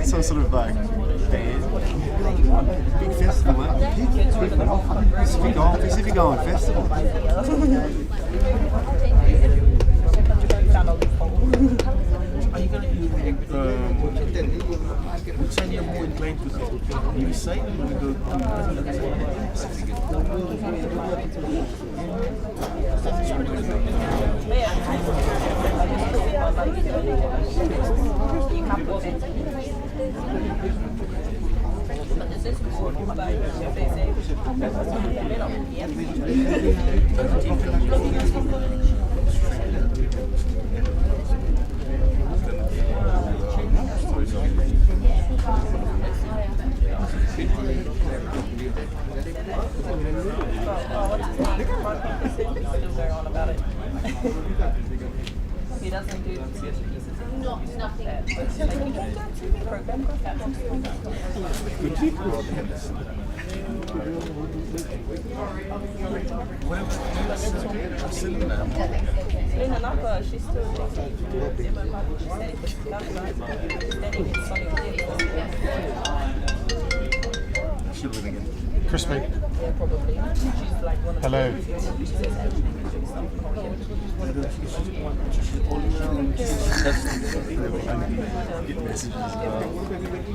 Some sort of like big festival, Pacific Island Festival. Are you going to use which side you're more inclined to go? You side or you go to He doesn't do theatre pieces. Nothing. Program Selena Napa, she's still she'll win again. Crispy. Yeah, probably. She's like one of Hello.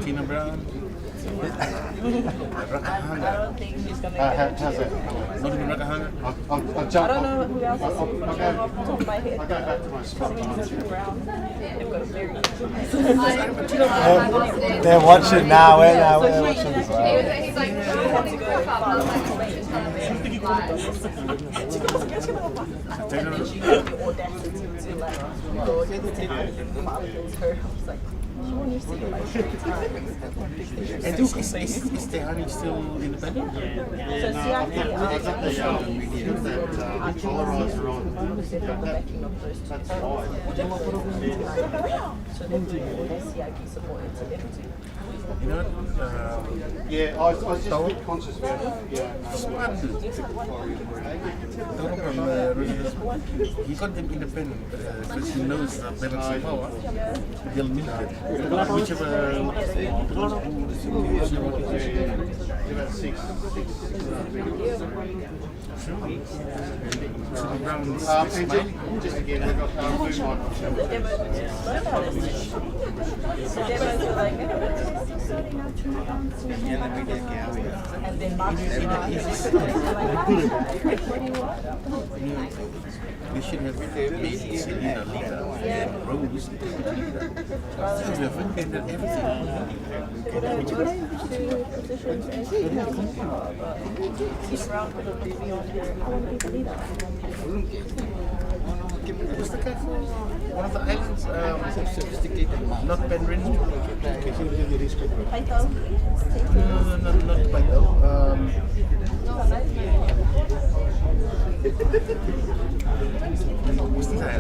Tina Brown. I don't think she's gonna How's it? Not even Rakahanga. I'll jump. I don't know who else is I'll off the top of my head. I'll go back to my spot. Brown. They've got a very They're watching now. They're watching as well. He's like, I want to go And is Tehani still independent? So You know what? Yeah, I was just a bit conscious about it. Yeah. Smart dude. Toro from he got them independent because he knows the balance of power. They'll milk it. Whichever. About six. Brown And just again, we've got blue microphone. and then We should have made Selena, Lita, Rose, and everything. What's the guy from one of the islands? Not Penryn. No, not Paito. What's the guy?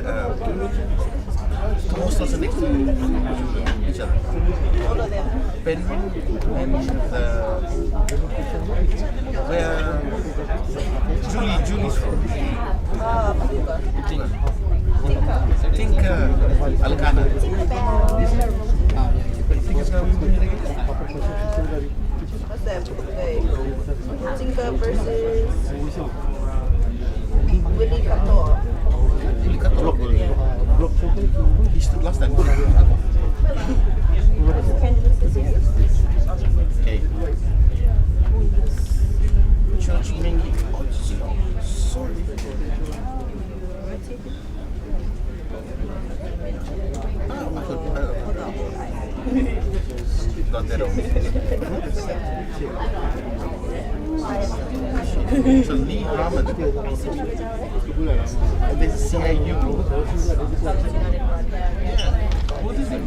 Most of the next to each other. Penryn and where Julie's from. Tinka Alcana. Tinka's gonna win again. what's that? Tinka versus Willie Katoa. Willie Katoa. He stood last time. Okay. Church Mingy. Sorry. Got that on. So Lee Harmon. And there's CIU. What is it?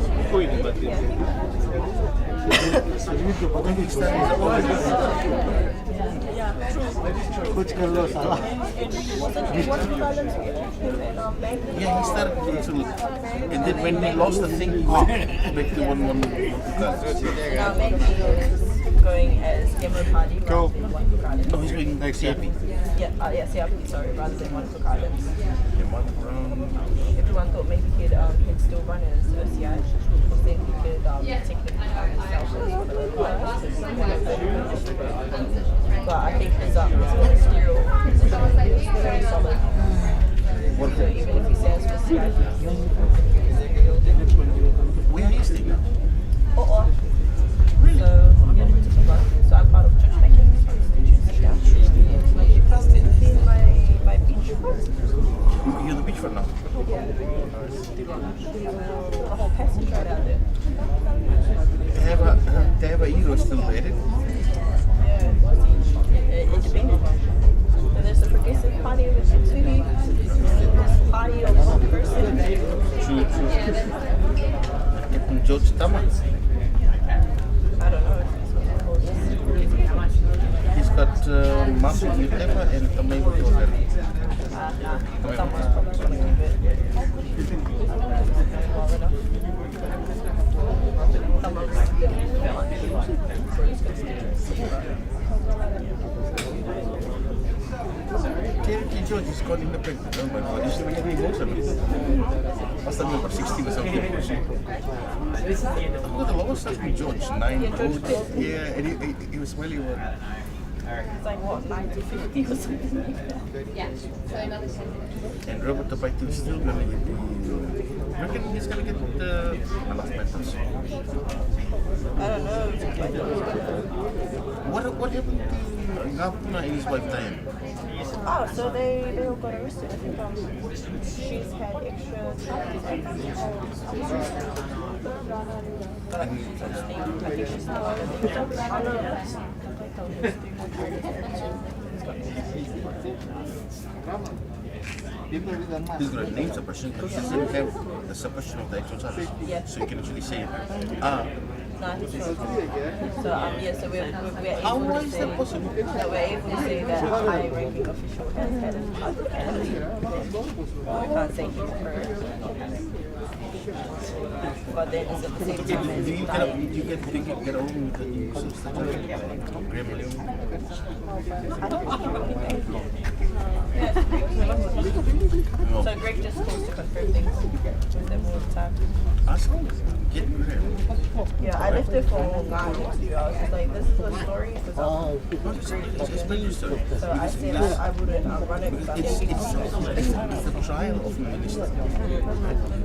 कुछ कर लो साला Yeah, he started to look. And then when they lost the thing, he went back to 1-1. Going as demo party. Cool. No, he's going next year. Yeah, CRP, sorry, rather than Monica Gardens. Yeah, Mark Brown. Everyone thought maybe he'd still run as OCI, because then he could technically count himself as one of the players. But I think his ministerial position is very solid. So even if he stands for CIP, Where are you staying now? So I'm part of church making constituency now. In my beach house. You're on the beachfront now? The whole passage right out there. They have a hero still married. Independent. So there's the Progressive Party with Suva, there's the Party of one person. True. Captain George Tama. I don't know if he's He's got Masu Yutepa and Tamego Togan. someone's probably going to keep it. Someone's Terry George is called independent. Oh my god, he's going to get me emotional. Must have been about 16 or something. I forgot the lowest has been George, 9 votes. Yeah, and he was smelly one. It's like what, 90-50 or something like that. And Robert Tapaitu is still going to get the... I reckon he's going to get the last mentors. I don't know. What happened to Ngapuna and his wife Diane? Oh, so they all got arrested. I think she's had extra time. But I think she's still on it. He's got a name suppression because he doesn't have the suppression of the actual charges. Yeah. So you can actually say it. No, he's from. So we're How able to is say that possible? that we're able to say that a high-ranking official has had a part of candidate. We can't say he her. But then it's at the same time as Do you get along with the new substitute? Graham William? I don't think No. So Greg just calls to confirm things with them all the time. Ask him. Get him. Yeah, I left it for a guy interview. I was just like, this is a story. Explain your story. So I said I wouldn't run it because It's the trial of a minister.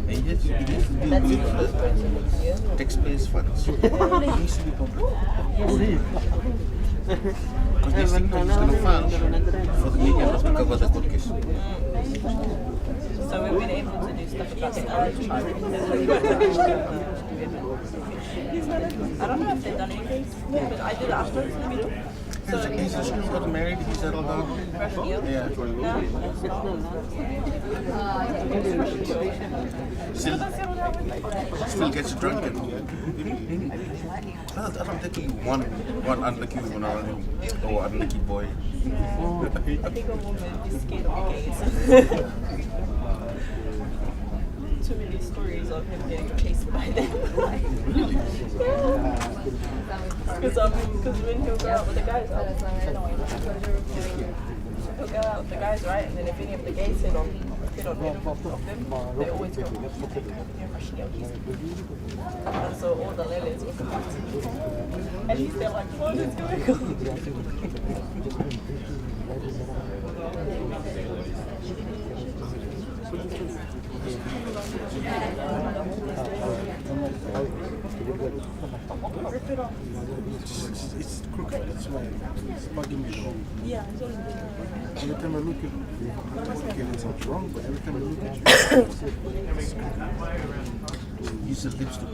And yet you need to deal with the taxpayers' funds. It needs to be public. Because they think that he's going to file for the media not to cover the court case. So we've been able to do stuff about the other trial. I don't know if they've done anything, because I did afterwards in the middle. He's just got married, he settled down. Yeah. Still gets drunk. I don't think he one unlucky woman or unlucky boy. I think a woman is scared of the gays. Too many stories of him getting chased by them. Really? Because when he'll go out with the guys, he'll go out with the guys, right? And then if any of the gays hit on any of them, they always go, and so all the ladies will come back to me. At least they're like, what is going on? It's crooked, that's why it's bugging me. Yeah. Every time I look at you, I'm not getting something wrong, but every time I look at you, use the lips to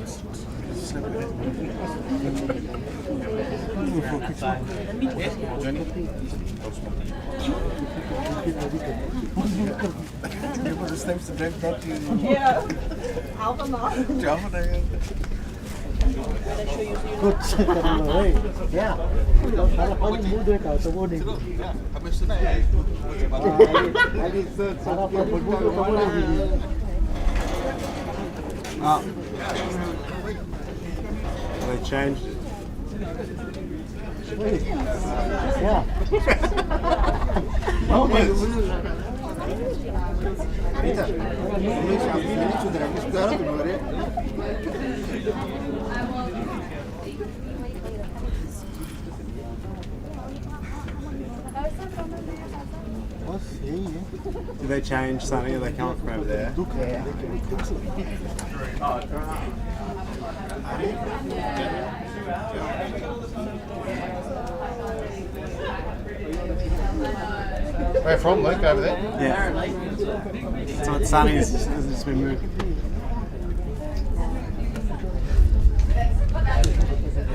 snap it. Yeah, Johnny? It was the times to drive down to Yeah. Alpha Java. Good. Yeah. Kalau paling muda kau terboning. Sarap berbudu terboning. They changed it. Yeah. Did they change something? Or they come up from over there? Where from, Luke? Over there? Yeah. So it's sunny, it's just been moved.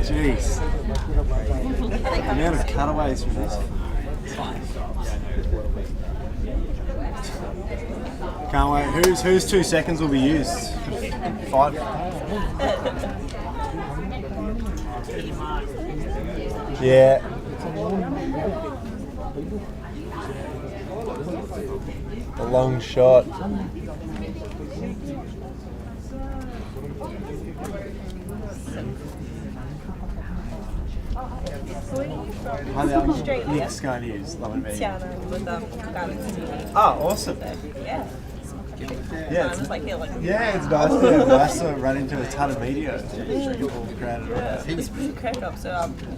Jeez. The amount of cutaways from this. Can't wait. Whose 2 seconds will be used? 5. Yeah. A long shot. Hi there, Nick's going to use Love and Media. Tiana with Galaxy TV. Oh, awesome. Yeah. Yeah, It's like here, like it's nice to run into a ton of media. it's pretty cracked up. So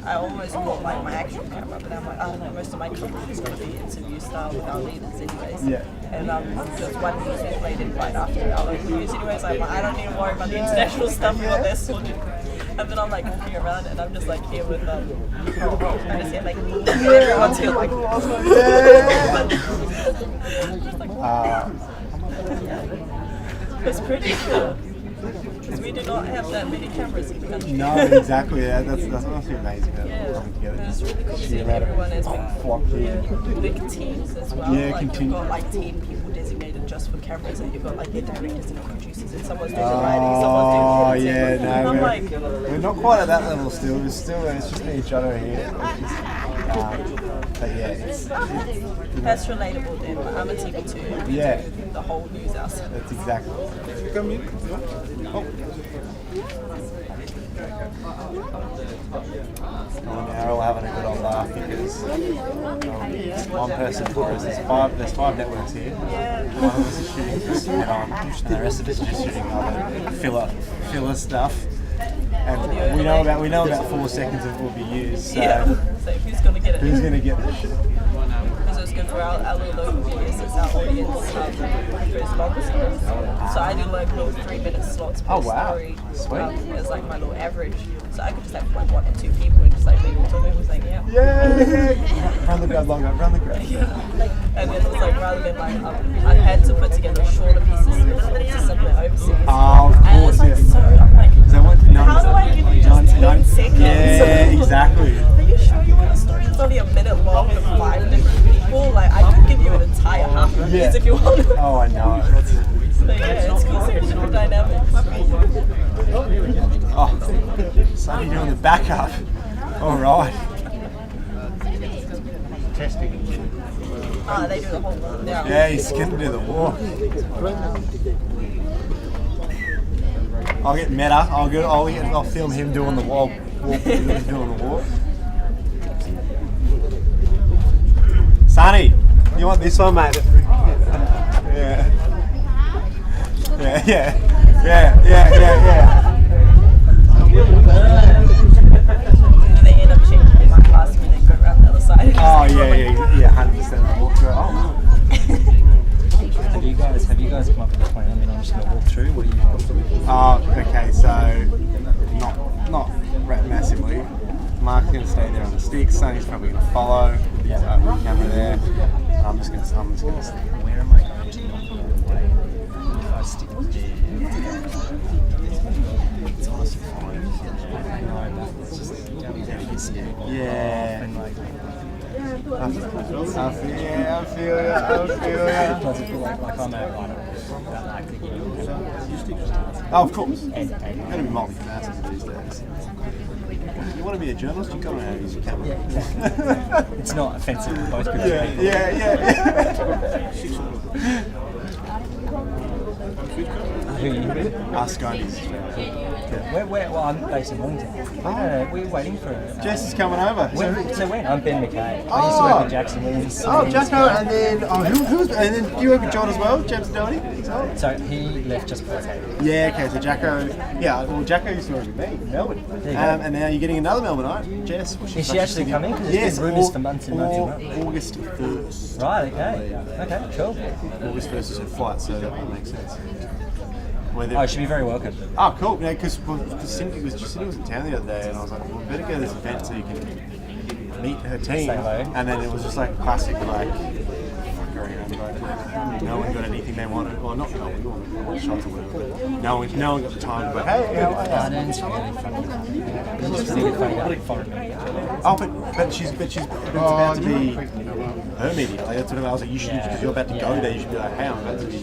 I almost bought like my actual camera, but I'm like, oh no, most of my content is going to be interview style with our leaders anyways. Yeah. And there's one news was rated right after our local news anyways. I'm like, I don't need to worry about the international stuff what they're sorting. And then I'm like walking around and I'm just like here with I just hear like everyone's here like it's pretty cool. Because we do not have that many cameras in the country. No, exactly. Yeah, that's must be amazing. Yeah, Together. it's really cool seeing everyone as big teams as well. Yeah, like you've got like 10 people designated just for cameras, and you've got like their directors and producers, and someone's doing the writing, someone's doing the editing. Yeah, no, I'm like, we're not quite at that level still. It's just each other here. But yeah, that's relatable then. I'm a TV too. Yeah. The whole news house. That's exactly. Come in. They're all having a good old laugh because one person for us. There's 5 networks here. One of us is shooting just head on, and the rest of us are just shooting other filler stuff. And we know about 4 seconds of it will be used. So So who's gonna get it? who's gonna get this shit? Because it's good for our little local videos, it's our audience first local series. So I do like little 3-minute slots per story. Sweet. It's like my little average. So I could just have like 1 or 2 people and just like leave it to them. It was like, yeah. Yeah. Run the grab longer. Run the grab. And then it's like rather than like I had to put together shorter pieces to submit overseas. Oh, of And course, it's like yeah. so I'm like, how do I give you just 10 seconds? Yeah, exactly. Are you sure you want a story that's only a minute long with 5 different people? Like I could give you an entire half of these if you want. Oh, I know. So yeah, it's cool seeing different dynamics. Oh, Sonny doing the backup. All right. Testing. They do the whole walk down. Yeah, he's going to do the walk. I'll get meta. I'll film him doing the walk. Doing the walk. Sonny, you want this one, mate? Yeah. Yeah. And they end up changing my class when they go around the other side. Oh yeah, 100% walk through. Oh. Have you guys come up with a plan? I mean, I'm just going to walk through. What do you? Oh, okay. So not massively. Mark's going to stay there on the sticks. Sonny's probably going to follow. He's up the camera there. I'm just going to stay. Where am I going to not go away? If I stick there, it's honestly fine. I know, but it's just you don't get scared. Yeah. And like, I feel ya. does it feel like I'm at that acting? Oh, of course. You've got to be multifaceted these days. You want to be a journalist, you've got to know how to use your camera. It's not offensive. We're both good people. Yeah. Who are you with? Us going to Australia. Well, I'm based in Wong. We're waiting for it. Jess is coming over. So when? I'm Ben McKay. I used to Oh. work with Jackson Williams. Oh, Jacko, and then who's and then do you work with John as well, James Downey? So he left just before that. Yeah, okay, so Jacko, well, Jacko used to work with me in Melbourne. And now you're getting another Melbourneite, Jess. Is she actually coming? Because there's been rumours for months and months and months. August 1st. Right, okay. Okay, cool. August 1st is her flight, so that would make sense. Oh, she'll be very welcome. Oh, cool. Yeah, because Cindy was in town the other day, and I was like, well, we better go to this event so you can meet her team. Say hello. And then it was just like classic, like, no one got anything they wanted. Well, not no one shots or whatever. But no one got the time to go, hey, how are you? Garden's really funny. It's really funny about foreign media. Oh, but it's about to be her media. Like, that's what I was like, you should, because you're about to go there, you should be like, hey, I'm about to be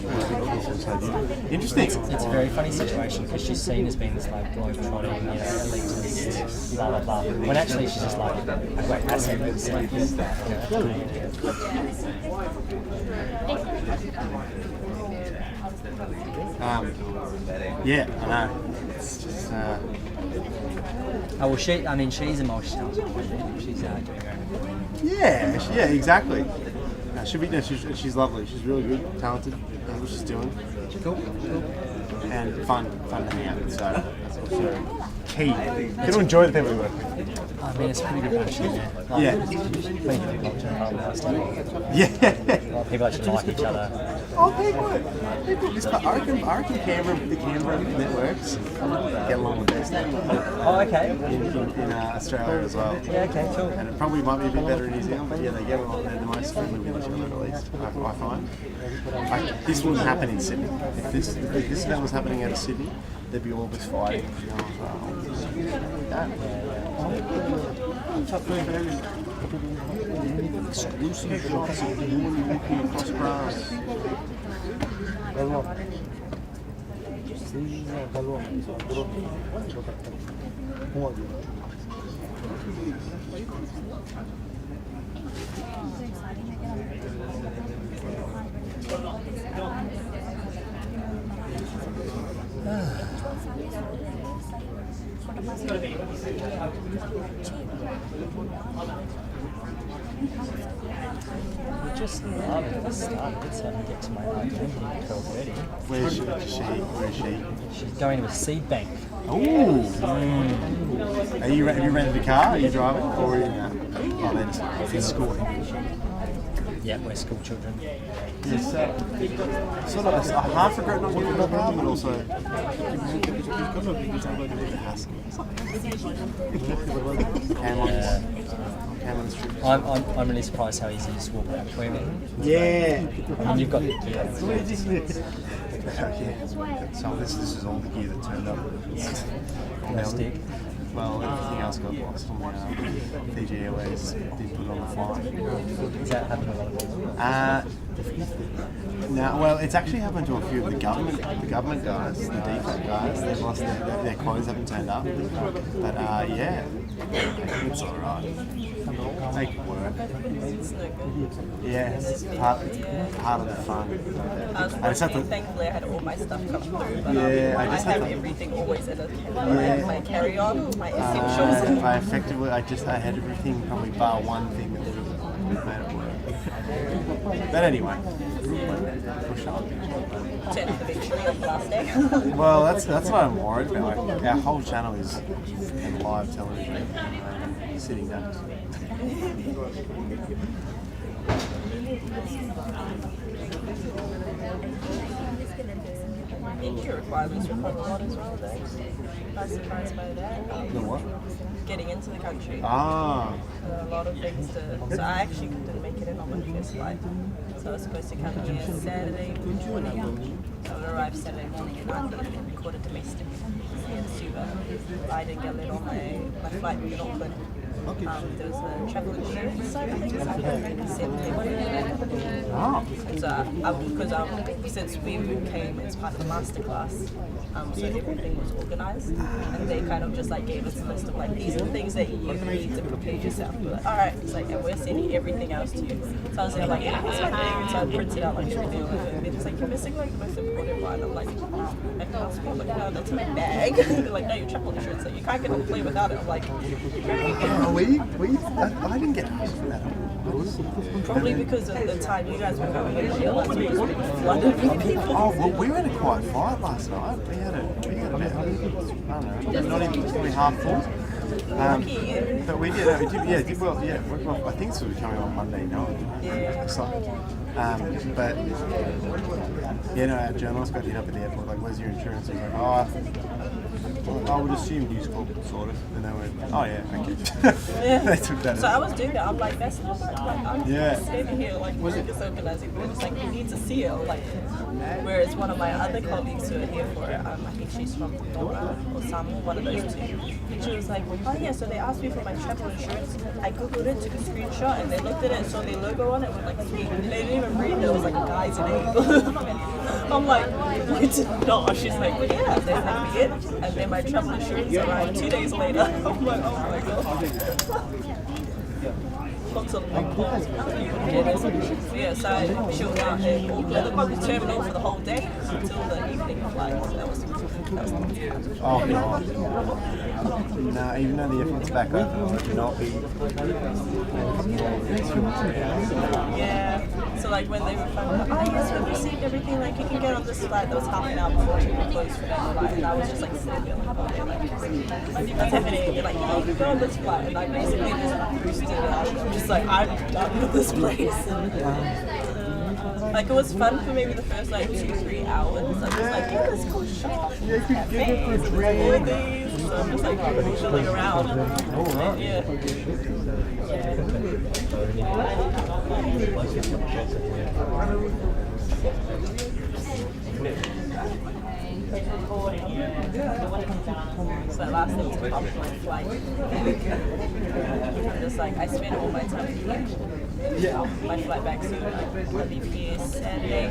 interesting. It's a very funny situation because she's seen as being this like globe-trotting, elitist, blah blah blah. When actually she's just like a great asset. Yeah, I know. It's just, Oh well, she's a multi-talented. She's doing her own. yeah, exactly. She's lovely. She's really good, talented. Knows what she's doing. Cool. And fun to hang out with. So that's also key. Get to enjoy the people we work with. I mean, it's a pretty good bunch, isn't it? Yeah. Plenty of people up to the Yeah. A lot of people actually like each other. Oh, people. I reckon Canberra, the Canberra networks get along with best Oh, okay. in Australia as well. Yeah, okay, cool. And it probably might be a bit better in New Zealand, but yeah, they get along. They're the most friendly with each other, at least, I find. Like, this wouldn't happen in Sydney. If this event was happening out of Sydney, there'd be all this fighting. Exclusive shots of you and walking across grass. We're just loving this start. Let's get to my identity at 12:30. Where is she? She's going to a seed bank. Ooh! Have you rented a car? Are you driving? Or are you they're just escorting? Yeah, we're school children. Yes, sort of a half regret not getting a car, but also I'm really surprised how easy it is to walk around between. Yeah. I mean, you've got the gear. So this is all the gear that turned up. Plastic. Well, everything else got lost on the Fiji Airways did put it on the flight. Does that happen to a lot of people? No, well, it's actually happened to a few of the government guys, the default guys. They've lost their clothes haven't turned up. But yeah, it's alright. Make it work. Yeah, it's part of the fun. I was fortunate, thankfully I had all my stuff come through, but Yeah, I I just have had to- everything always in it. I have my carry-on, my essentials. I effectively, I had everything probably bar one thing that would have made it work. But anyway, push on. Turn up eventually on the last day. Well, that's what I'm worried about. Like, our whole channel is in live television, sitting down. Entry requirements were quite a lot as well, though. I was surprised by that. The what? Getting into the country. Ah. A lot of things to. So I actually didn't make it in on my first flight. So I was supposed to come here Saturday morning. So I would arrive Saturday morning and I'd record a domestic here in Suva. But I didn't get let on my flight in Auckland. There was a travel insurance side of things. I said they wanted to Oh. so because since we came as part of the masterclass, so everything was organized, and they kind of just like gave us a list of like these are the things that you need to prepare yourself. We're like, all right, it's like, and we're sending everything else to you. So I was there like, yeah, that's my thing. And so I printed out like everything, and it's like you're missing like the most important one. I'm like, my passport, like no, that's in my bag. They're like, no, your travel insurance, like you can't get on the plane without it. I'm like, great. Oh, I didn't get asked for that. Probably because at the time you guys were coming in, the airlines were just being flooded with people. Oh, well, we were in a quiet flight last night. We had about, I don't know, not even probably half full. But we did well. I think this will be coming on Monday night. Yeah. So, but our journalist got hit up at the airport. Like, where's your insurance? He was like, I would assume News Corp sort of. And they went, oh yeah, okay. They took that. So I was doing that. I'm like, that's not like I'm Yeah. standing here like just organizing. But it's like you need to see it. Like, whereas one of my other colleagues who are here for it, I think she's from Dora or Samu, one of those two. And she was like, oh yeah, so they asked me for my travel insurance. I googled it, took a screenshot, and they looked at it, saw their logo on it, and were like, sweet. They didn't even read it. It was like guys in it. I'm like, wait, no. She's like, yeah, they sent me it, and then my travel insurance arrived 2 days later. I'm like, oh my god. Lots of yeah, so I chilled out at Auckland terminal for the whole day until the evening flight. So that was Oh god. No, even though the airport's back open, it would not be. yeah. So like when they were like, oh yes, we've received everything, like you can get on this flight. That was half an hour before we were closed for that flight, and I was just like sitting there like, okay, like what's happening? They're like, yeah, you can go on this flight, and I basically just boosted it out. I'm just like, I'm done with this place. Like it was fun for maybe the first like 2-3 hours. I was just like, yeah, let's go shop. Yeah, you could get it for a drink. So I'm just like chilling around. Yeah. So that last thing to pop my flight. I'm just like, I spent all my time here. My flight back soon. I'll be here Saturday,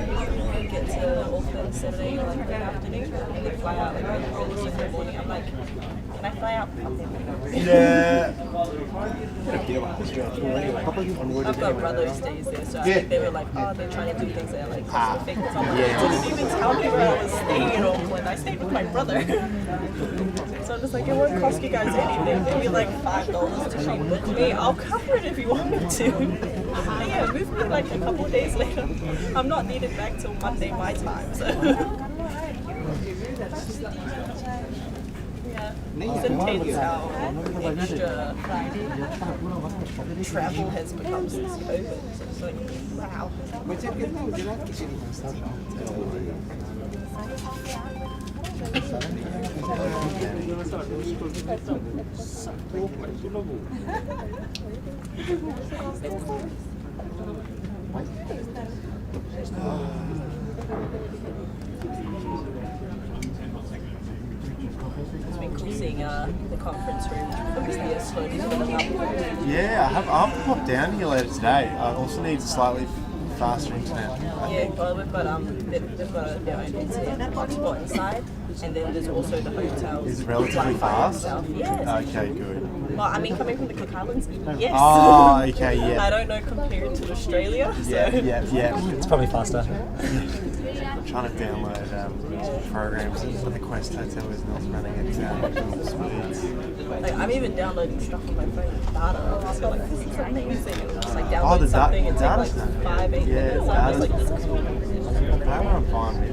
get to Auckland Saturday like the afternoon, and then fly out like early Sunday morning. I'm like, can I fly out? Yeah. I've got brother who stays there, so I think they were like, oh, they're trying to do things that are like cost effective. So I'm like, they didn't even tell me where I was staying in Auckland. I stayed with my brother. So I'm just like, it won't cost you guys anything. Maybe like $5 to come with me. I'll cover it if you want me to. But yeah, move me like a couple of days later. I'm not needed back till Monday my time, so. Yeah, it's intense how extra travel has become since COVID. So it's like, wow. It's been cool seeing the conference room. Obviously, it's slowly filling up. Yeah, I'll have to pop down here later today. I also need slightly faster internet. Yeah, well, they've got their own internet hotspot inside, and then there's also the hotels. Is it relatively fast? Yes. Okay, good. Well, I mean, coming from the Cook Islands, yes. Oh, okay, yeah. I don't know compared to Australia. So. Yeah. It's probably faster. I'm trying to download programs, but the Quest Hotel is not running at speeds. Like, I'm even downloading stuff on my phone with data. I feel like this is amazing. It's just like download the something and take like data's not- 5-8 minutes. I'm just like, this is cool. That one I'm fine with.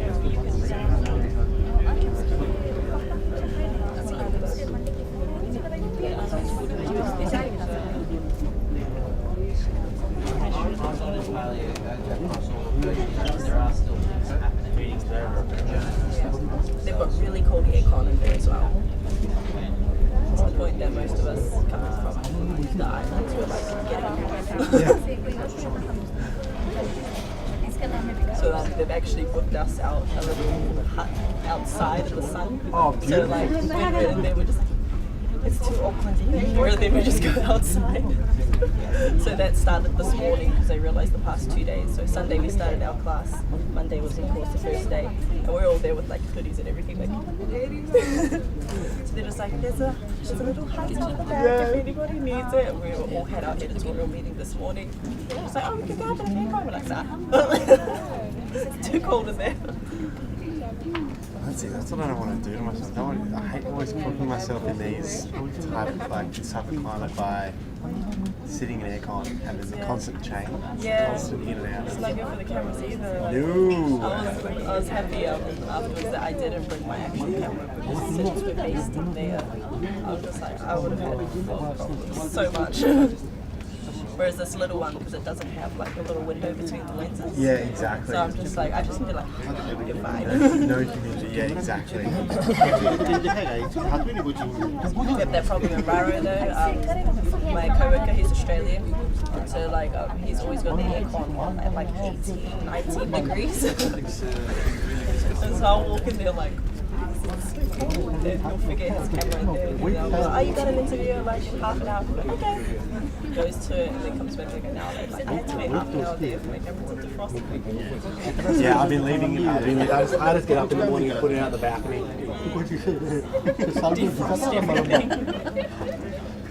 They've got really cold aircon in there as well. To the point that most of us coming from the islands were like getting So they've actually booked us out a little hut outside in the sun. Oh, So beautiful. like when we're in there, we're just like, it's too awkward anymore, then we just go outside. So that started this morning because they realised the past 2 days. So Sunday we started our class, Monday was of course the first day, and we're all there with like hoodies and everything like so they're just like, there's a little hut out the back if anybody needs it. And we all had our editorial meeting this morning. They're just like, oh, we can go out to the campfire. We're like, nah. It's too cold in there. That's it. That's what I don't want to do to myself. I hate always cooking myself in this type of climate by sitting in aircon and there's a constant change. Yeah. Constant in and out. It's not good for the cameras either. No. I was happy afterwards that I didn't bring my action camera because since we're based in there, I was just like, I would have had problems so much. Whereas this little one, because it doesn't have like a little window between the lenses. Yeah, exactly. So I'm just like, I just need to like, you're fine. No humidity. Yeah, exactly. We have that problem in Raro though. My co-worker, he's Australian, so like he's always got the aircon on at like 18, 19 degrees. And so I'll walk in there like, and then he'll forget his camera in there. And I'll be like, oh, you got an interview in like half an hour. I'm like, okay. Goes to it and then comes back like an hour later. Like, I had to wait half an hour there for my camera to defrost. Yeah, I've been leaving it. I just get up in the morning and put it out the balcony. Defrost everything.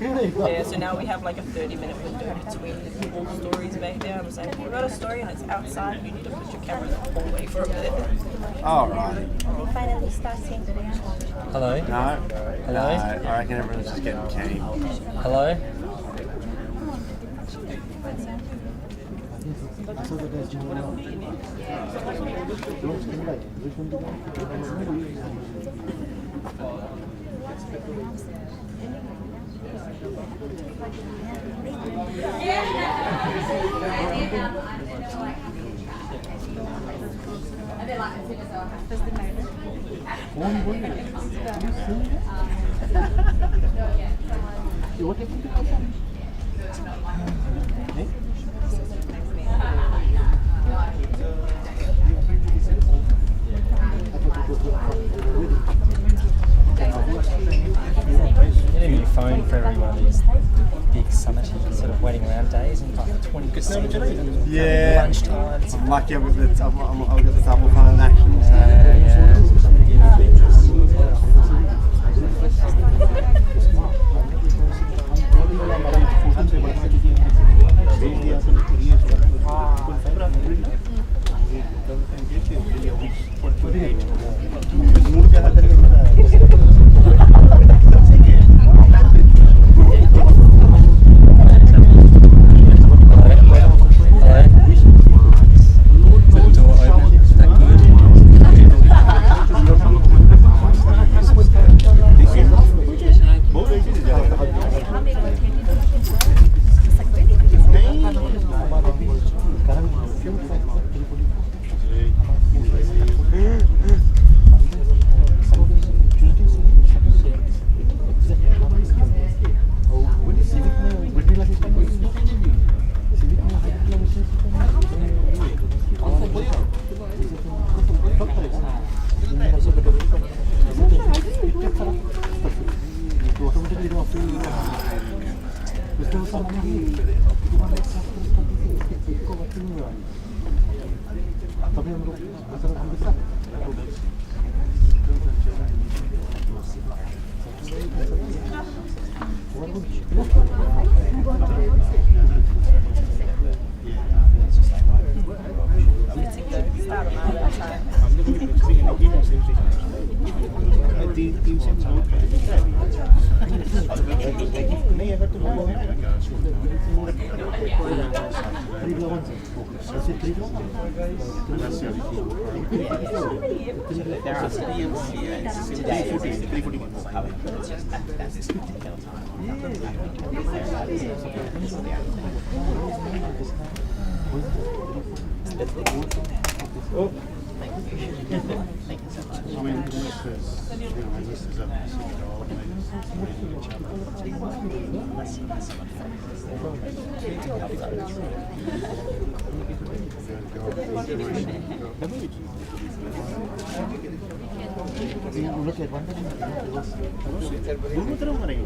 Yeah, so now we have like a 30-minute window between all stories back there. I'm just like, you got a story and it's outside, you need to put your camera in the hallway for a minute. All right. Finally starting. Hello? No. Hello? I reckon everyone's just getting keen. Hello? You need a new phone for every one of these big summity sort of waiting around days and like 20% Yeah. lunchtime. I'm lucky I've got the double phone action. So Look at one dulu terus mana ini?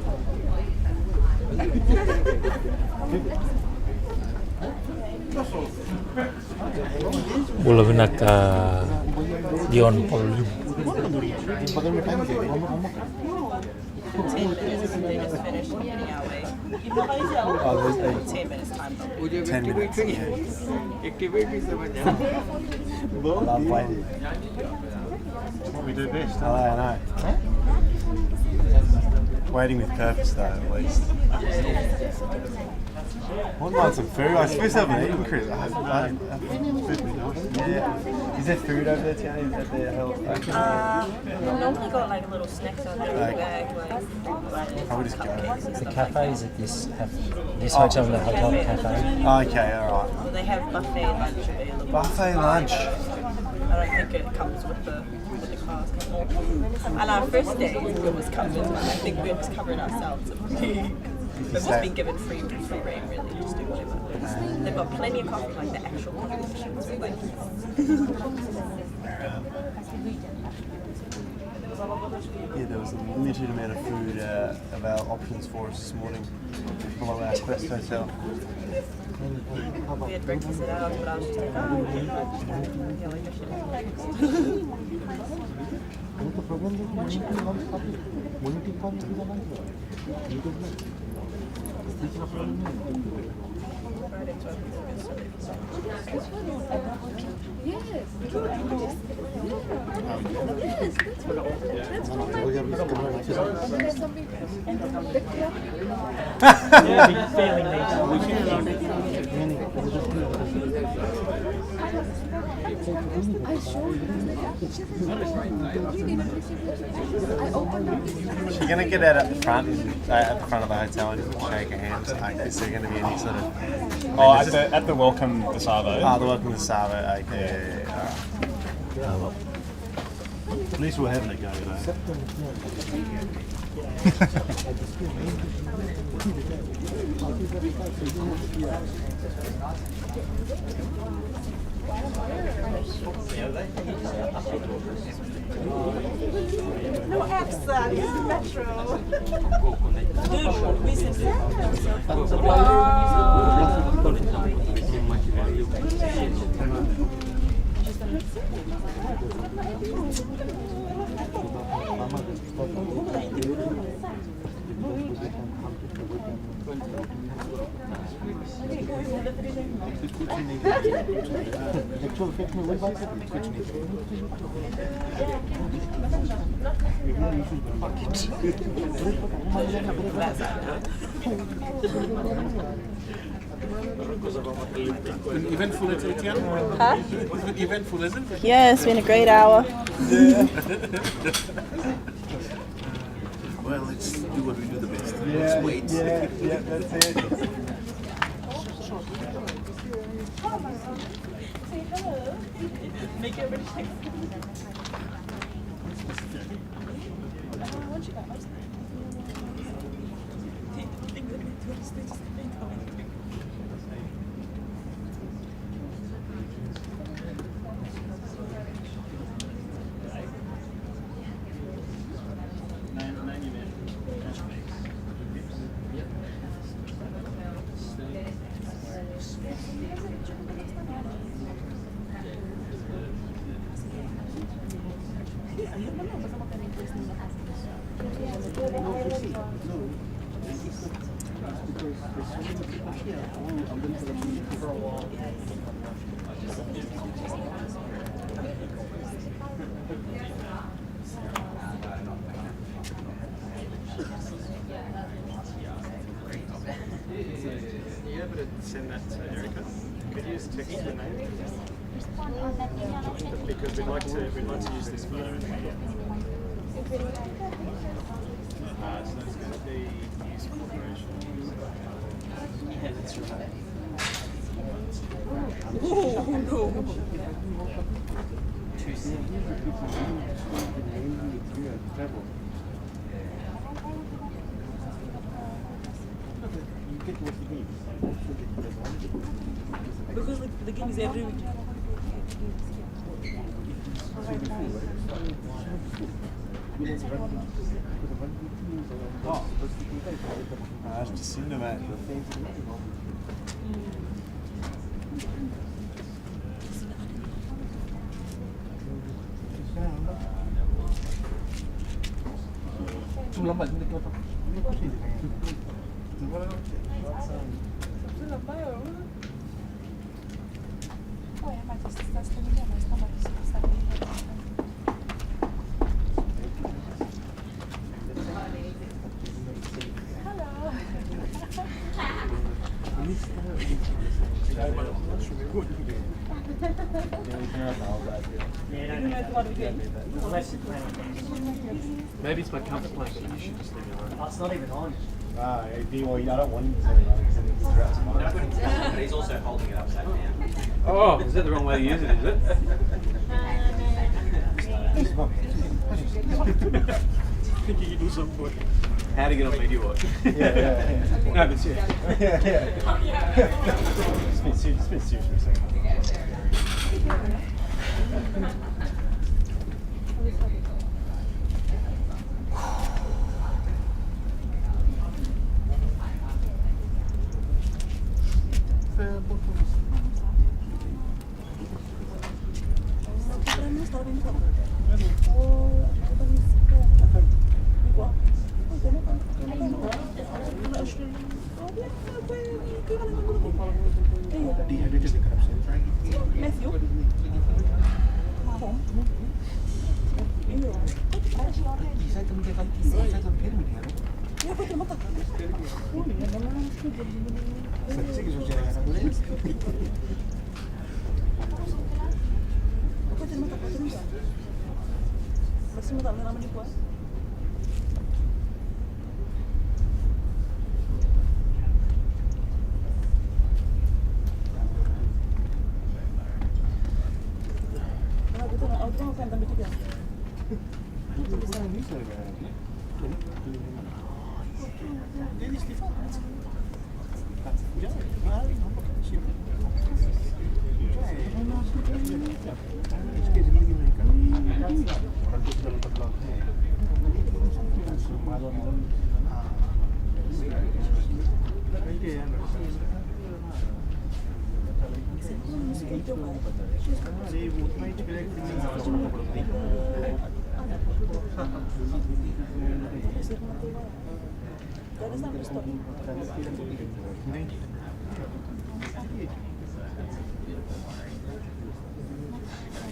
Boleh binaka Dion Polum. They just finished getting our way. 10 minutes time. 10 minutes. Yeah. Love waiting. What we do best. I know. Waiting with purpose though, at least. I wouldn't mind some food. I suppose I haven't eaten, Chris. Yeah. Is there food over there, Tiani, at their health? We normally got like little snacks out there in the bag, like Probably just go. The cafes at this hotel, the hotel cafe. Okay, alright. they have buffet lunch available. Buffet lunch. I don't think it comes with the class. And our first day, it was covered. I think we just covered ourselves. We've just been given free reign, really, just do whatever. They've got plenty of coffee, like the actual coffee machines. Like, Yeah, there was a limited amount of food of our options for us this morning below our Quest hotel. we had breakfast at ours, but I was just like, oh, yeah, like I should. Untuk program tu monitor pun kita bantu. YouTube ni. Kita program ni. She's gonna get out at the front of the hotel and shake her hand. Okay, so you're gonna be any sort of. Oh, at the welcome to Savo. Oh, the welcome to Suva. Okay. Yeah. Alright. At least we're having a go today. No accent, it's Metro. Dude, we said Actual technical way by Eventful, Etienne? Huh? Eventful, isn't it? Yeah, it's been a great hour. Well, let's do what we do the best. Yeah, Let's wait. yeah, that's it. Make everybody shake. Send that to Erica. Could you just text her name? Because we'd like to use this photo in the media. So it's going to be News Corporation. Yeah, that's right. Because the game is every week. That's just cinder, mate. Maybe it's my comfort blanket. You should just leave it alone. It's not even on. Ah, I don't want him to say that because it's throughout tomorrow. But he's also holding it upside down. Oh, is that the wrong way to use it, is it? I think you can do something for it. How to get on Media Watch. Yeah. No, but yeah. Yeah. Spin serious for a second.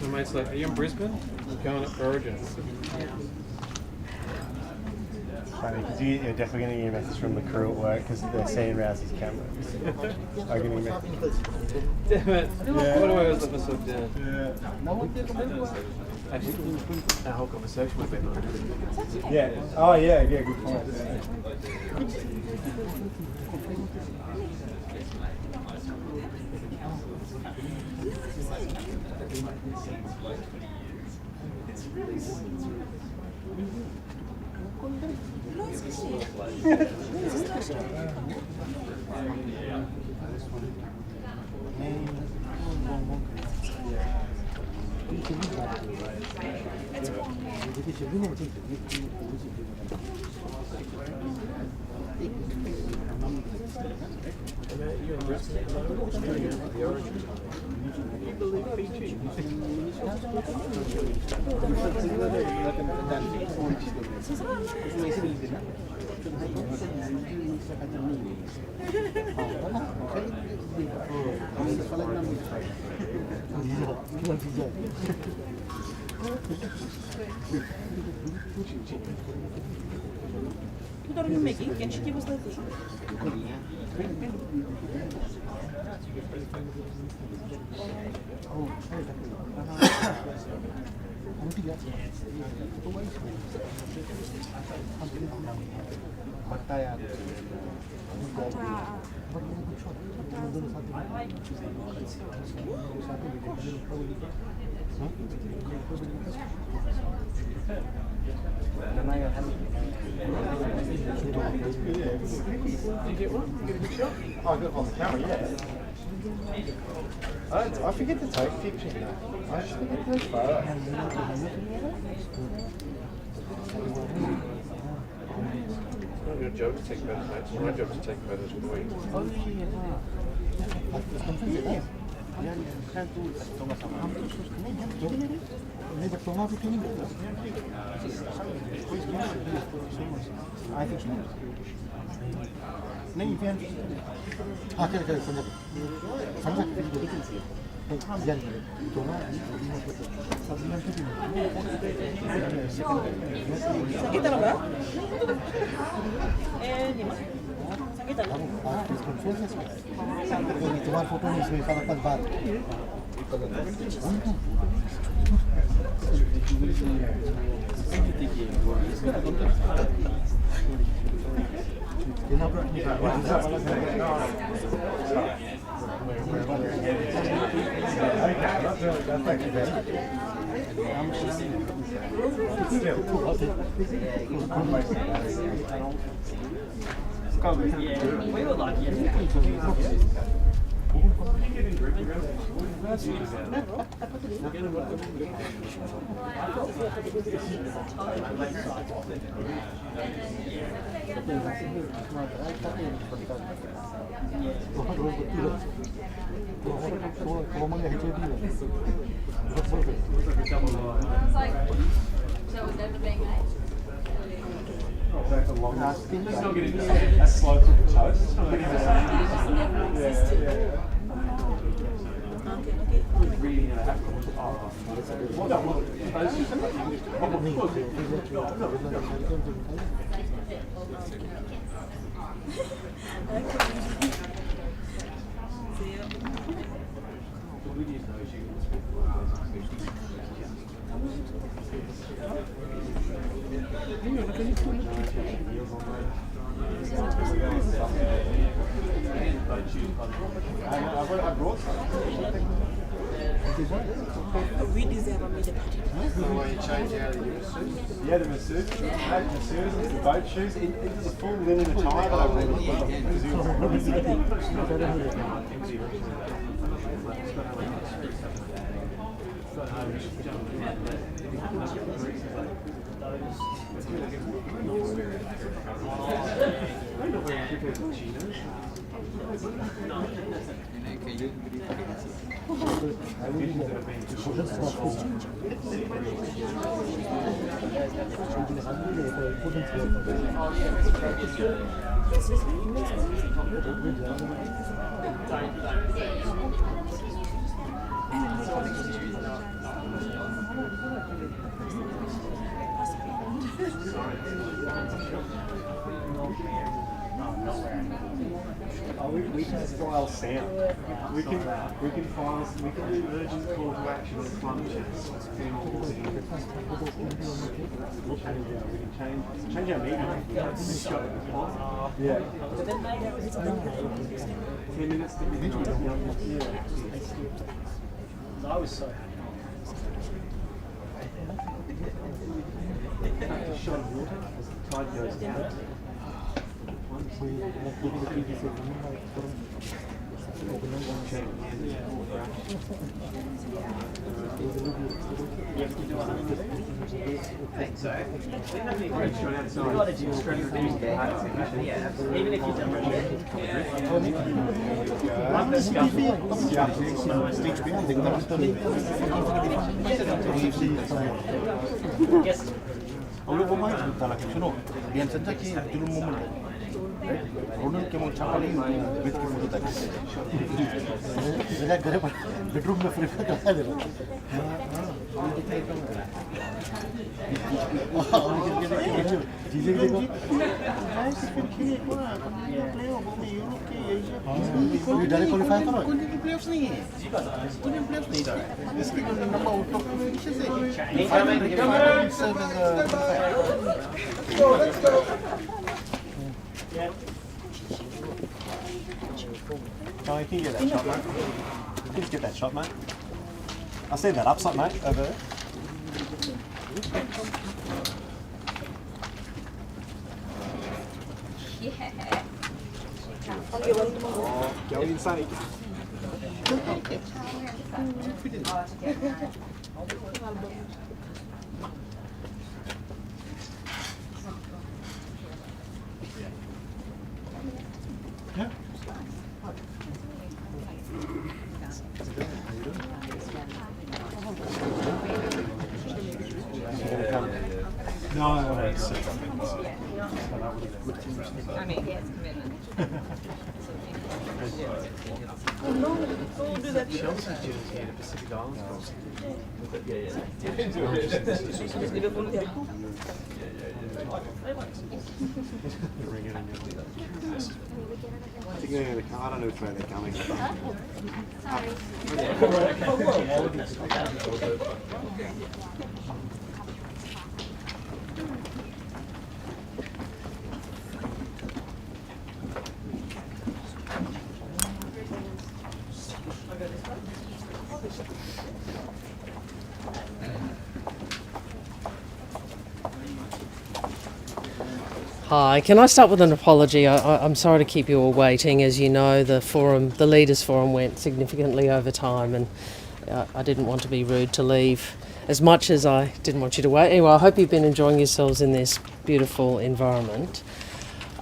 My mate's like, are you in Brisbane? I'm going up for Origin. Funny, because you're definitely going to get a message from the crew at work because they're seeing Rouse's cameras. I'm getting a message. Damn it. Why do I always let myself down? Yeah. Actually, our whole conversation would have been on it. Yeah. Oh, yeah, good point. You in Brisbane at the moment? The Origin. You believe Fiji? Udah orang Maggie, kan she give us the thing. Did you get one? Did you get a good shot? Oh, I got it on the camera, yeah. I forget to take pictures now. I just forget to take photos. It's not your job to take photos, mate. It's my job to take photos with Wing. नहीं fan आके कर समझ समझ Sakit na ba? Eh, di ba? Sakit na. तुम्हारा photo नहीं इसमें फर्क बात That's slow cooked toast. I brought some. We deserve a major Yeah, the masseuse, the boat shoes, into the full linen attire that I we can file sound. We can do urgent call to action on functions. We can change our meeting. Yeah. 10 minutes to midnight. Yeah. I was so happy. A shot of water as the tide goes down. Even if you don't Kalau pemain kita lagi suruh, biar saja kita dulu momen. Ronald kemudian cakap ini, betul betul tadi. मेरा घर पर bedroom में free कर रहा है चीजें देखो ये डायरेक्ट क्वालीफाई करो Playoffs ni. Playoffs ni dah. Meski nama untuk Indonesia saja. Let's go. Charlie, can you get that shot, mate? Please get that shot, mate. I see that upside, mate, over there. Okay, Go inside. Okay. We did. No, I mean, he has commitment. Chelsea's due to here to Pacific Islands. I think they're going to come. I don't know which way they're coming. Hi, can I start with an apology? I'm sorry to keep you all waiting. As you know, the Leaders Forum went significantly over time, and I didn't want to be rude to leave as much as I didn't want you to wait. Anyway, I hope you've been enjoying yourselves in this beautiful environment.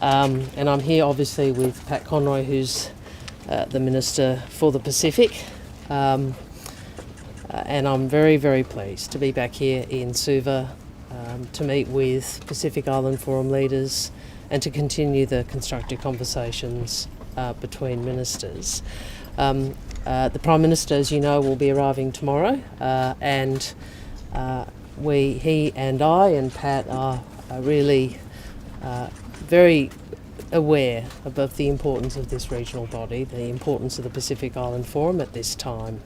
And I'm here obviously with Pat Conroy, who's the Minister for the Pacific. And I'm very, very pleased to be back here in Suva to meet with Pacific Island Forum leaders and to continue the constructive conversations between ministers. The Prime Minister, as you know, will be arriving tomorrow, and he and I and Pat are really very aware of the importance of this regional body, the importance of the Pacific Island Forum at this time.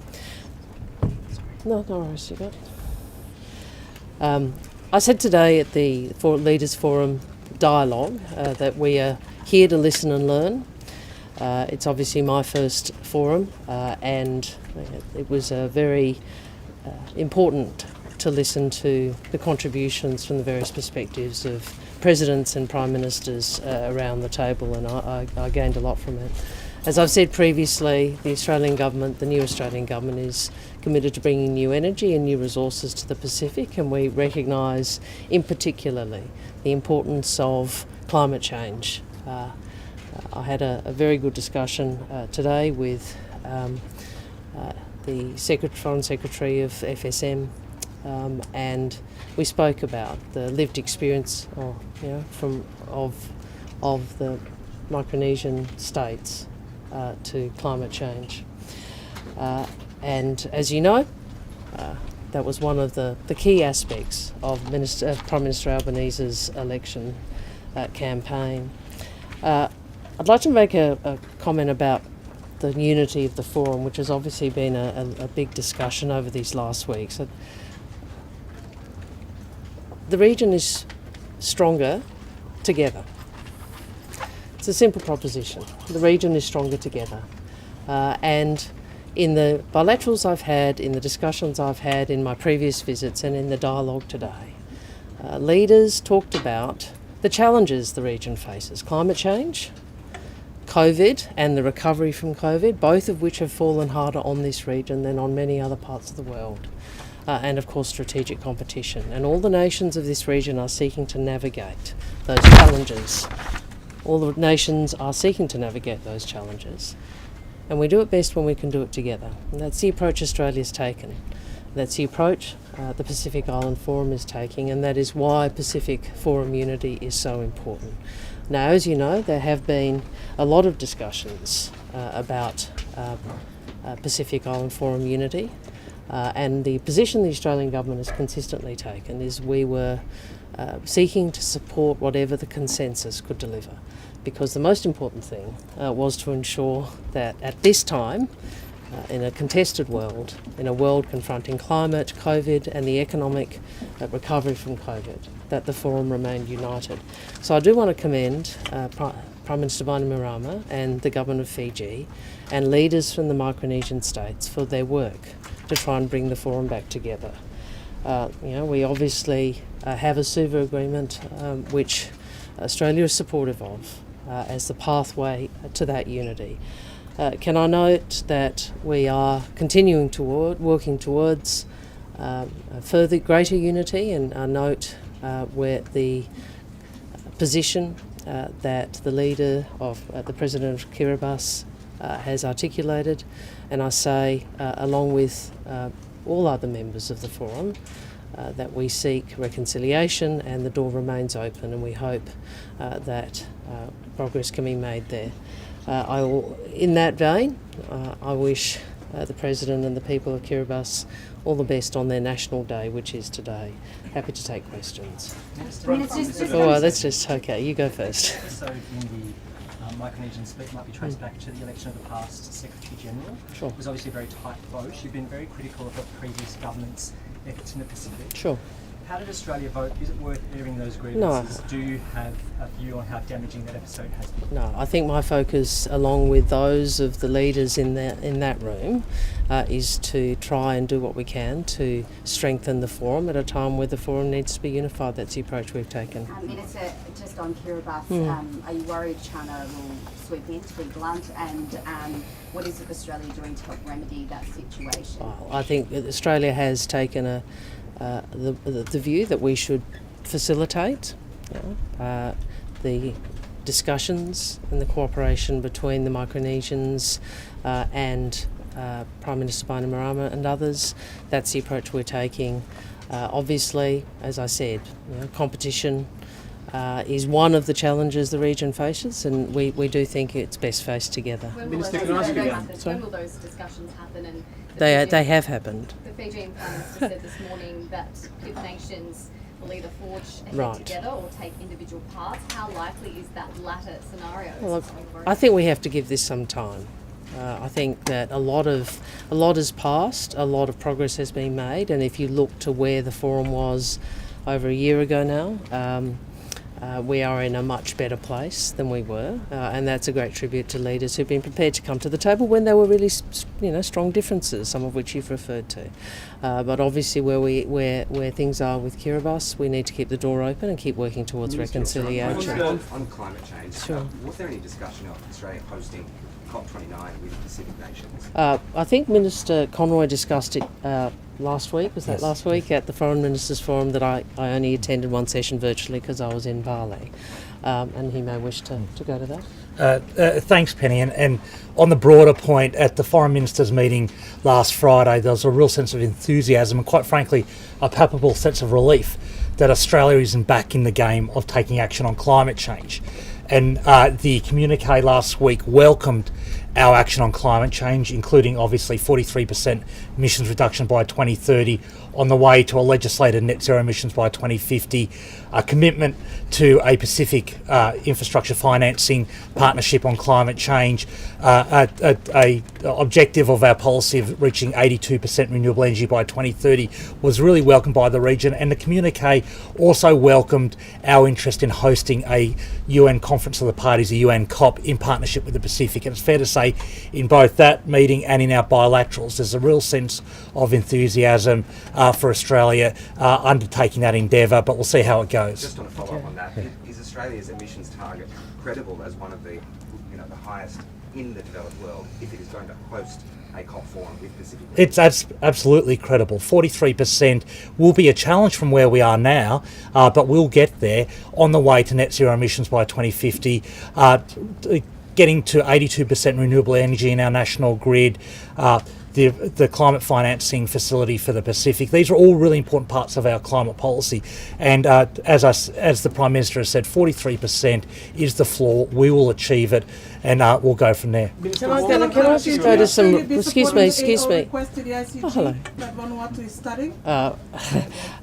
No worries, you got. I said today at the Leaders Forum dialogue that we are here to listen and learn. It's obviously my first forum, and it was very important to listen to the contributions from the various perspectives of presidents and prime ministers around the table, and I gained a lot from it. As I've said previously, the Australian government, the new Australian government, is committed to bringing new energy and new resources to the Pacific, and we recognise in particularly the importance of climate change. I had a very good discussion today with the Foreign Secretary of FSM, and we spoke about the lived experience of the Micronesian states to climate change. And as you know, that was one of the key aspects of Prime Minister Albanese's election campaign. I'd like to make a comment about the unity of the forum, which has obviously been a big discussion over these last weeks. The region is stronger together. It's a simple proposition. The region is stronger together. And in the bilaterals I've had, in the discussions I've had in my previous visits and in the dialogue today, leaders talked about the challenges the region faces: climate change, COVID and the recovery from COVID, both of which have fallen harder on this region than on many other parts of the world, and of course strategic competition. And all the nations of this region are seeking to navigate those challenges. All the nations are seeking to navigate those challenges. And we do it best when we can do it together. And that's the approach Australia's taken. That's the approach the Pacific Island Forum is taking, and that is why Pacific Forum unity is so important. Now, as you know, there have been a lot of discussions about Pacific Island Forum unity, and the position the Australian government has consistently taken is we were seeking to support whatever the consensus could deliver, because the most important thing was to ensure that at this time, in a contested world, in a world confronting climate, COVID and the economic recovery from COVID, that the Forum remained united. So I do want to commend Prime Minister Bainimarama and the Government of Fiji and leaders from the Micronesian states for their work to try and bring the Forum back together. We obviously have a Suva agreement which Australia is supportive of as the pathway to that unity. Can I note that we are continuing working towards further greater unity, and I note where the position that the leader of the President of Kiribati has articulated, and I say along with all other members of the forum that we seek reconciliation and the door remains open, and we hope that progress can be made there. In that vein, I wish the President and the people of Kiribati all the best on their National Day, which is today. Happy to take questions. Okay, you go first. So in the Micronesian split might be traced back to the election of the past Secretary General. Sure. It was obviously a very tight vote. You've been very critical of the previous government's efforts in the Pacific. Sure. How did Australia vote? Is it worth airing those grievances? No. Do you have a view on how damaging that episode has been? No, I think my focus, along with those of the leaders in that room, is to try and do what we can to strengthen the forum at a time where the forum needs to be unified. That's the approach we've taken. Minister, just on Kiribati, are you worried China will sweep in, to be blunt, and what is Australia doing to help remedy that situation? Well, I think that Australia has taken the view that we should facilitate the discussions and the cooperation between the Micronesians and Prime Minister Bainimarama and others. That's the approach we're taking. Obviously, as I said, competition is one of the challenges the region faces, and we do think it's best faced together. When will those discussions happen? And they have happened. The Fijian Prime Minister said this morning that if nations will either forge ahead Right. together or take individual parts. How likely is that latter scenario? Well, look, I think we have to give this some time. I think that a lot has passed, a lot of progress has been made, and if you look to where the forum was over a year ago now, we are in a much better place than we were, and that's a great tribute to leaders who've been prepared to come to the table when there were really, strong differences, some of which you've referred to. But obviously, where things are with Kiribati, we need to keep the door open and keep working towards reconciliation. On climate change, Sure. was there any discussion of Australia hosting COP29 with Pacific nations? I think Minister Conroy discussed it last week. Was that Yes. last week at the Foreign Ministers Forum that I only attended one session virtually because I was in Bali, and he may wish to go to that. Thanks, Penny. And on the broader point, at the Foreign Ministers meeting last Friday, there was a real sense of enthusiasm and, quite frankly, a palpable sense of relief that Australia isn't back in the game of taking action on climate change. And the communique last week welcomed our action on climate change, including obviously 43% emissions reduction by 2030, on the way to a legislated net zero emissions by 2050, a commitment to a Pacific infrastructure financing partnership on climate change, a objective of our policy of reaching 82% renewable energy by 2030 was really welcomed by the region, and the communique also welcomed our interest in hosting a UN Conference of the Parties, a UN COP, in partnership with the Pacific. And it's fair to say in both that meeting and in our bilaterals there's a real sense of enthusiasm for Australia undertaking that endeavour, but we'll see how it goes. Just on a follow-up on that, is Australia's emissions target credible as one of the highest in the developed world if it is going to host a COP forum with Pacific? It's absolutely credible. 43% will be a challenge from where we are now, but we'll get there on the way to net zero emissions by 2050, getting to 82% renewable energy in our national grid, the climate financing facility for the Pacific. These are all really important parts of our climate policy. And as the Prime Minister has said, 43% is the floor. We will achieve it, and we'll go from there. Can I just go to some... Excuse me. Oh, hello.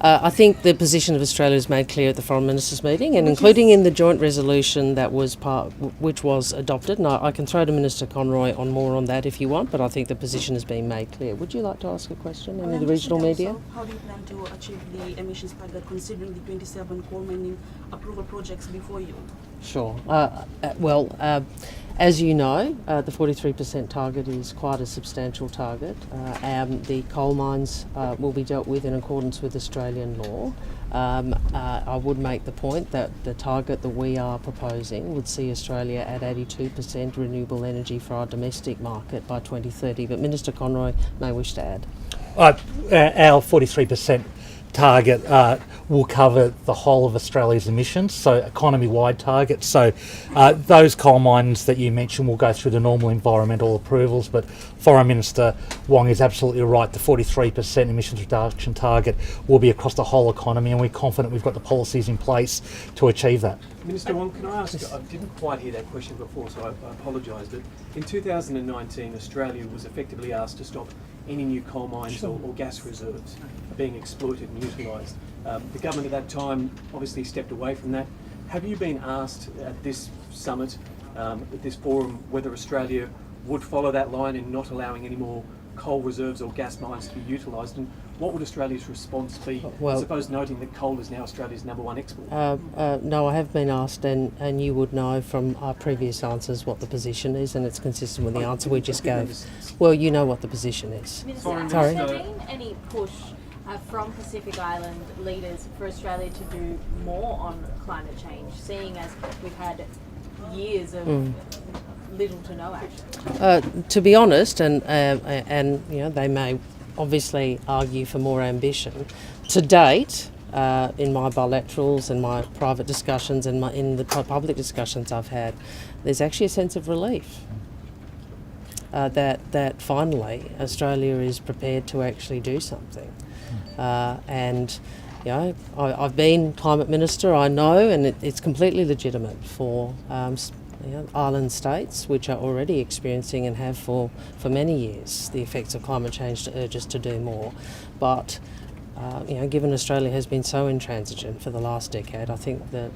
I think the position of Australia is made clear at the Foreign Ministers meeting, and including in the joint resolution that was which was adopted. And I can throw to Minister Conroy on more on that if you want, but I think the position has been made clear. Would you like to ask a question in the regional media? How do you plan to achieve the emissions target considering the 27 coal mining approval projects before you? Sure. As you know, the 43% target is quite a substantial target. The coal mines will be dealt with in accordance with Australian law. I would make the point that the target that we are proposing would see Australia at 82% renewable energy for our domestic market by 2030. But Minister Conroy may wish to add. Our 43% target will cover the whole of Australia's emissions, so economy-wide targets. So those coal mines that you mentioned will go through the normal environmental approvals, but Foreign Minister Wong is absolutely right. The 43% emissions reduction target will be across the whole economy, and we're confident we've got the policies in place to achieve that. Minister Wong, can I ask, I didn't quite hear that question before, so I apologise, but in 2019 Australia was effectively asked to stop any new coal mines or gas reserves being exploited and utilised. The government at that time obviously stepped away from that. Have you been asked at this summit, at this forum, whether Australia would follow that line in not allowing any more coal reserves or gas mines to be utilised? And what would Australia's response be, I suppose noting that coal is now Australia's #1 export? No, I have been asked, and you would know from our previous answers what the position is, and it's consistent with the answer we just gave. Well, you know what the position is. Minister, Sorry? has there been any push from Pacific Island leaders for Australia to do more on climate change, seeing as we've had years of little to no action? To be honest, and you know, they may obviously argue for more ambition. To date, in my bilaterals and my private discussions and in the public discussions I've had, there's actually a sense of relief that finally Australia is prepared to actually do something. And you know, I've been climate minister, I know, and it's completely legitimate for island states, which are already experiencing and have for many years the effects of climate change, to urge us to do more. But given Australia has been so intransigent for the last decade, I think the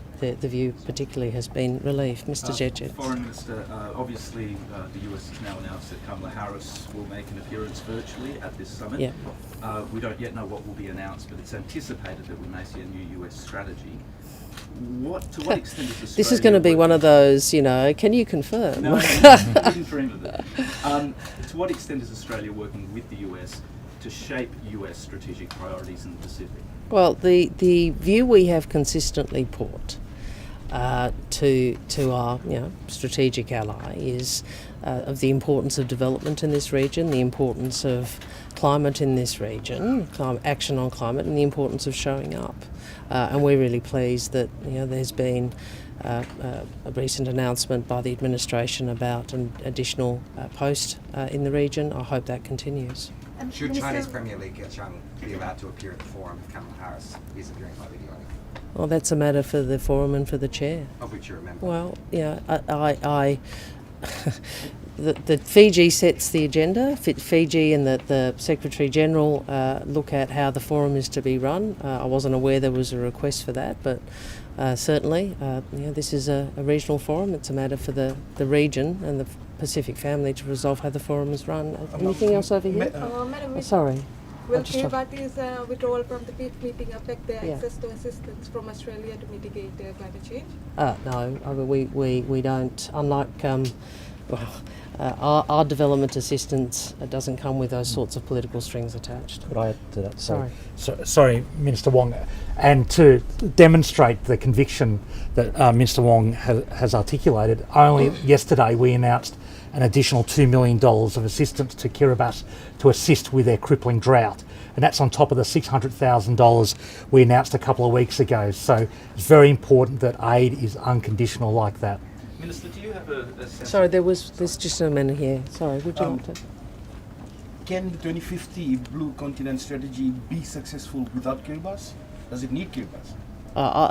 view particularly has been relief. Mr. Jedget. Foreign Minister, obviously the US has now announced that Kamala Harris will make an appearance virtually at this summit. Yeah. We don't yet know what will be announced, but it's anticipated that we may see a new US strategy. To what extent is Australia... This is going to be one of those, can you confirm? No, waiting for him to that. To what extent is Australia working with the US to shape US strategic priorities in the Pacific? Well, the view we have consistently put to our strategic ally is of the importance of development in this region, the importance of climate in this region, action on climate, and the importance of showing up. And we're really pleased that there's been a recent announcement by the administration about an additional post in the region. I hope that continues. Should Chinese Premier Li Keqiang be allowed to appear at the forum if Kamala Harris is appearing by video? Well, that's a matter for the forum and for the chair. Of which you're a member. Well, the Fiji sets the agenda. Fiji and the Secretary General look at how the forum is to be run. I wasn't aware there was a request for that, but certainly, this is a regional forum. It's a matter for the region and the Pacific family to resolve how the forum is run. Anything else over here? Madam, Sorry. will Kiribatis withdrawal from the fifth meeting affect their access to assistance from Australia to mitigate climate change? No, I mean, we don't. Unlike our development assistance doesn't come with those sorts of political strings attached. Could I add to that? Sorry. Sorry, Minister Wong. And to demonstrate the conviction that Minister Wong has articulated, only yesterday we announced an additional $2 million of assistance to Kiribati to assist with their crippling drought. And that's on top of the $600,000 we announced a couple of weeks ago. So it's very important that aid is unconditional like that. Minister, do you have a sense... Sorry, there's just a minute here. Sorry, would you like to... Can the 2050 Blue Continent strategy be successful without Kiribati? Does it need Kiribati?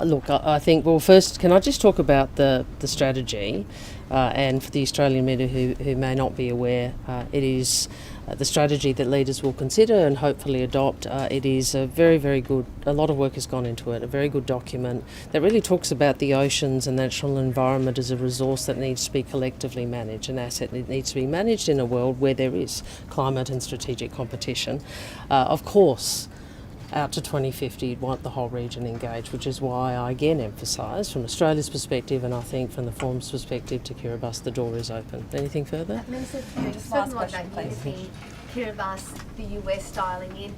Look, I think, well, first, can I just talk about the strategy? And for the Australian media who may not be aware, it is the strategy that leaders will consider and hopefully adopt. It is a very, very good, a lot of work has gone into it, a very good document that really talks about the oceans and natural environment as a resource that needs to be collectively managed, an asset that needs to be managed in a world where there is climate and strategic competition. Of course, out to 2050, you'd want the whole region engaged, which is why I again emphasise from Australia's perspective, and I think from the forum's perspective to Kiribati, the door is open. Anything further? Minister, you've spoken a lot about unity, Kiribati, the US dialing in.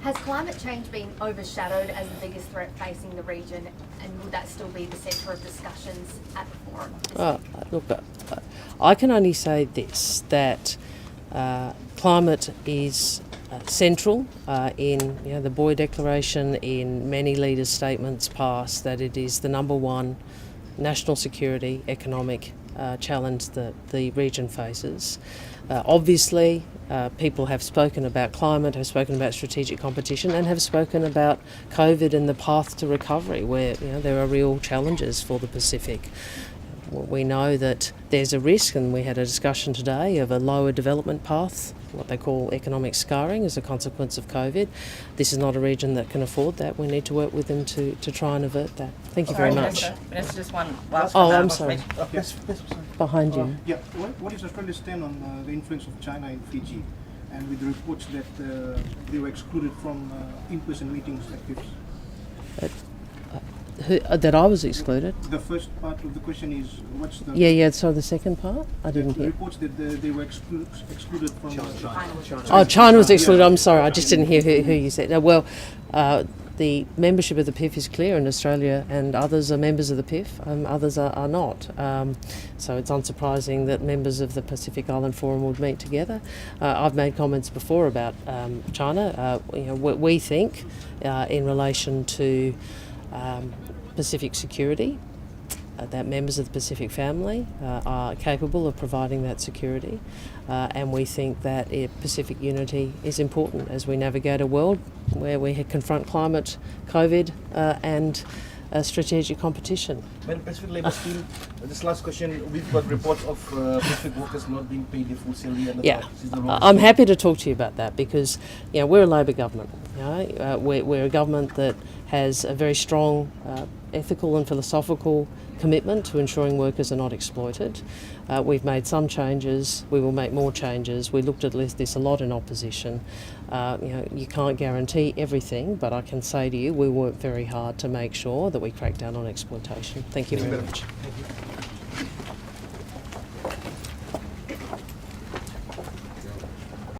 Has climate change been overshadowed as the biggest threat facing the region, and would that still be the centre of discussions at the forum? Look, I can only say this, that climate is central in the Boy Declaration, in many leaders' statements past, that it is the number one national security, economic challenge that the region faces. Obviously, people have spoken about climate, have spoken about strategic competition, and have spoken about COVID and the path to recovery, where there are real challenges for the Pacific. We know that there's a risk, and we had a discussion today, of a lower development path, what they call economic scarring as a consequence of COVID. This is not a region that can afford that. We need to work with them to try and avert that. Thank you very much. Minister, just one last Oh, I'm sorry. Yes, Behind you. Yeah, what is Australia's stand on the influence of China in Fiji, and with the reports that they were excluded from in-person meetings like this? That I was excluded? The first part of the question is, what's the... Yeah, so the second part? I didn't the hear. reports that they were excluded from... China. Oh, China was excluded. I'm sorry, I just didn't hear who you said. The membership of the PIF is clear, and Australia and others are members of the PIF, others are not. So it's unsurprising that members of the Pacific Island Forum would meet together. I've made comments before about China. We think in relation to Pacific security, that members of the Pacific family are capable of providing that security, and we think that Pacific unity is important as we navigate a world where we confront climate, COVID, and strategic competition. Well, Pacific Labour Scheme, this last question, we've got reports of Pacific workers not being paid their full salary. And I'm happy to talk to you about that, because we're a Labor government. We're a government that has a very strong ethical and philosophical commitment to ensuring workers are not exploited. We've made some changes, we will make more changes. We looked at this a lot in opposition. You can't guarantee everything, but I can say to you, we work very hard to make sure that we crack down on exploitation. Thank you very much.